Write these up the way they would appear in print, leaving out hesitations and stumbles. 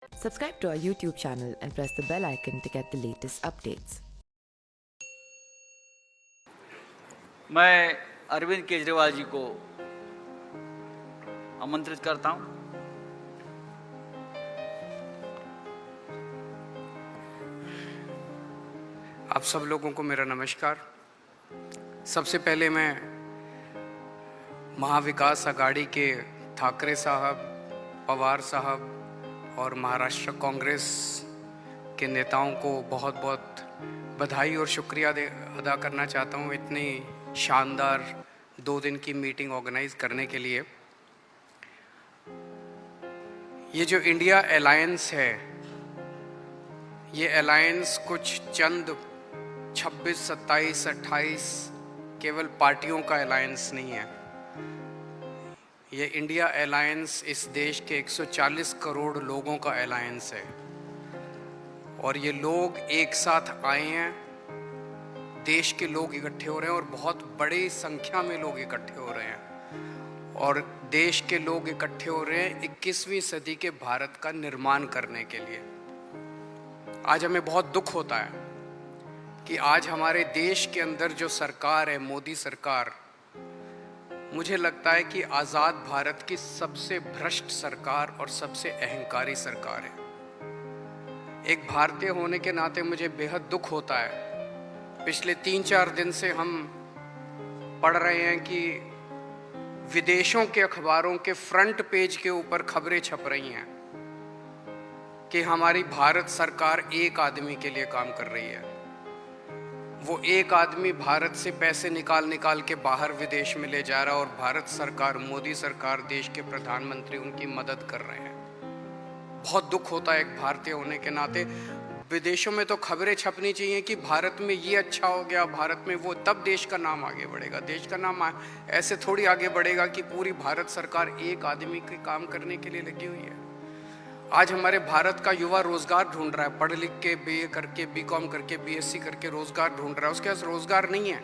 Subscribe to our YouTube channel and press the bell icon to get the latest updates. मैं अरविंद केजरीवाल जी को आमंत्रित करता हूं। आप सब लोगों को मेरा नमस्कार। सबसे पहले मैं महाविकास आघाड़ी के ठाकरे साहब, पवार साहब और महाराष्ट्र कांग्रेस के नेताओं को बहुत बहुत बधाई और शुक्रिया अदा करना चाहता हूँ इतनी शानदार 2 दिन की मीटिंग ऑर्गेनाइज करने के लिए। ये जो इंडिया अलायंस है, ये अलायंस कुछ चंद 26, 27, 28 केवल पार्टियों का अलायंस नहीं है। ये इंडिया अलायंस इस देश के 140 करोड़ लोगों का अलायंस है और ये लोग एक साथ आए हैं। देश के लोग इकट्ठे हो रहे हैं और बहुत बड़ी संख्या में लोग इकट्ठे हो रहे हैं और देश के लोग इकट्ठे हो रहे हैं 21वीं सदी के भारत का निर्माण करने के लिए। आज हमें बहुत दुख होता है कि आज हमारे देश के अंदर जो सरकार है, मोदी सरकार, मुझे लगता है कि आज़ाद भारत की सबसे भ्रष्ट सरकार और सबसे अहंकारी सरकार है। एक भारतीय होने के नाते मुझे बेहद दुख होता है। पिछले 3-4 दिन से हम पढ़ रहे हैं कि विदेशों के अखबारों के फ्रंट पेज के ऊपर खबरें छप रही हैं कि हमारी भारत सरकार एक आदमी के लिए काम कर रही है। वो एक आदमी भारत से पैसे निकाल के बाहर विदेश में ले जा रहा है और भारत सरकार, मोदी सरकार, देश के प्रधानमंत्री उनकी मदद कर रहे हैं। बहुत दुख होता है एक भारतीय होने के नाते। विदेशों में तो खबरें छपनी चाहिए कि भारत में ये अच्छा हो गया, भारत में वो, तब देश का नाम आगे बढ़ेगा। देश का नाम ऐसे थोड़ी आगे बढ़ेगा कि पूरी भारत सरकार एक आदमी के काम करने के लिए लगी हुई है। आज हमारे भारत का युवा रोजगार ढूंढ रहा है, पढ़ लिख के बीए करके, बीकॉम करके, बीएससी करके रोजगार ढूंढ रहा है। उसके पास रोजगार नहीं है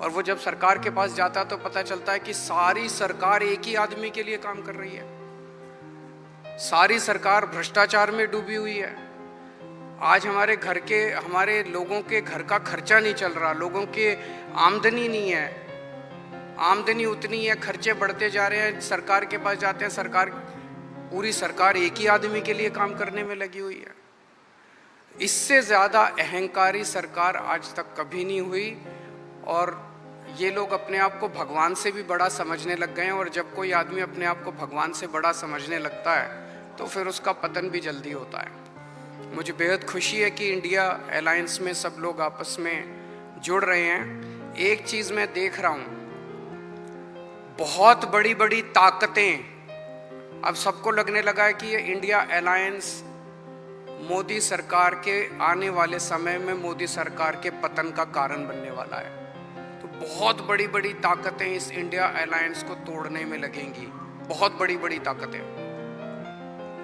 और वो जब सरकार के पास जाता है तो पता चलता है कि सारी सरकार एक ही आदमी के लिए काम कर रही है। सारी सरकार भ्रष्टाचार में डूबी हुई है। आज हमारे लोगों के घर का खर्चा नहीं चल रहा, लोगों के आमदनी नहीं है, आमदनी उतनी है, खर्चे बढ़ते जा रहे हैं। सरकार के पास जाते हैं, पूरी सरकार एक ही आदमी के लिए काम करने में लगी हुई है। इससे ज़्यादा अहंकारी सरकार आज तक कभी नहीं हुई और ये लोग अपने आप को भगवान से भी बड़ा समझने लग गए हैं और जब कोई आदमी अपने आप को भगवान से बड़ा समझने लगता है तो फिर उसका पतन भी जल्दी होता है। मुझे बेहद खुशी है कि इंडिया अलायंस में सब लोग आपस में जुड़ रहे हैं। एक चीज़ मैं देख रहा हूँ, बहुत बड़ी बड़ी ताकतें, अब सबको लगने लगा है कि ये इंडिया अलायंस मोदी सरकार के आने वाले समय में मोदी सरकार के पतन का कारण बनने वाला है। तो बहुत बड़ी बड़ी ताकतें इस इंडिया अलायंस को तोड़ने में लगेंगी, बहुत बड़ी बड़ी ताकतें।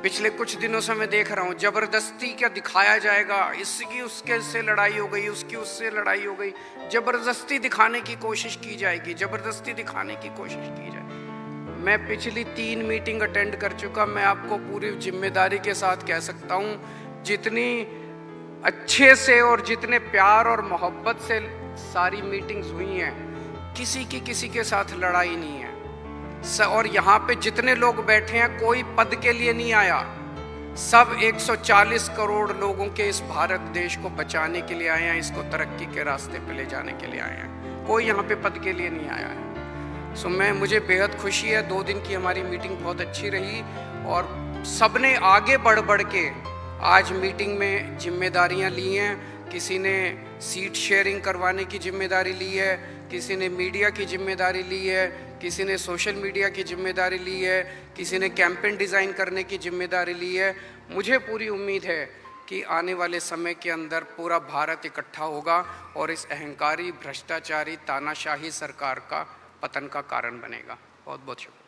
पिछले कुछ दिनों से मैं देख रहा हूँ जबरदस्ती क्या दिखाया जाएगा, इसकी उसके से लड़ाई हो गई, उसकी उससे लड़ाई हो गई, जबरदस्ती दिखाने की कोशिश की जाएगी, जबरदस्ती दिखाने की कोशिश की जाएगी। मैं पिछली 3 मीटिंग अटेंड कर चुका। मैं आपको पूरी जिम्मेदारी के साथ कह सकता हूँ, जितनी अच्छे से और जितने प्यार और मोहब्बत से सारी मीटिंग्स हुई हैं, किसी के साथ लड़ाई नहीं है। और यहाँ पे जितने लोग बैठे हैं कोई पद के लिए नहीं आया, सब 140 करोड़ लोगों के इस भारत देश को बचाने के लिए आए हैं, इसको तरक्की के रास्ते पे ले जाने के लिए आए हैं। कोई यहाँ पे पद के लिए नहीं आया है। मुझे बेहद खुशी है। 2 दिन की हमारी मीटिंग बहुत अच्छी रही और सबने आगे बढ़ के आज मीटिंग में जिम्मेदारियां ली हैं। किसी ने सीट शेयरिंग करवाने की जिम्मेदारी ली है, किसी ने मीडिया की जिम्मेदारी ली है, किसी ने सोशल मीडिया की जिम्मेदारी ली है, किसी ने कैंपेन डिज़ाइन करने की जिम्मेदारी ली है। मुझे पूरी उम्मीद है कि आने वाले समय के अंदर पूरा भारत इकट्ठा होगा और इस अहंकारी, भ्रष्टाचारी, तानाशाही सरकार का पतन का कारण बनेगा। बहुत बहुत शुक्रिया।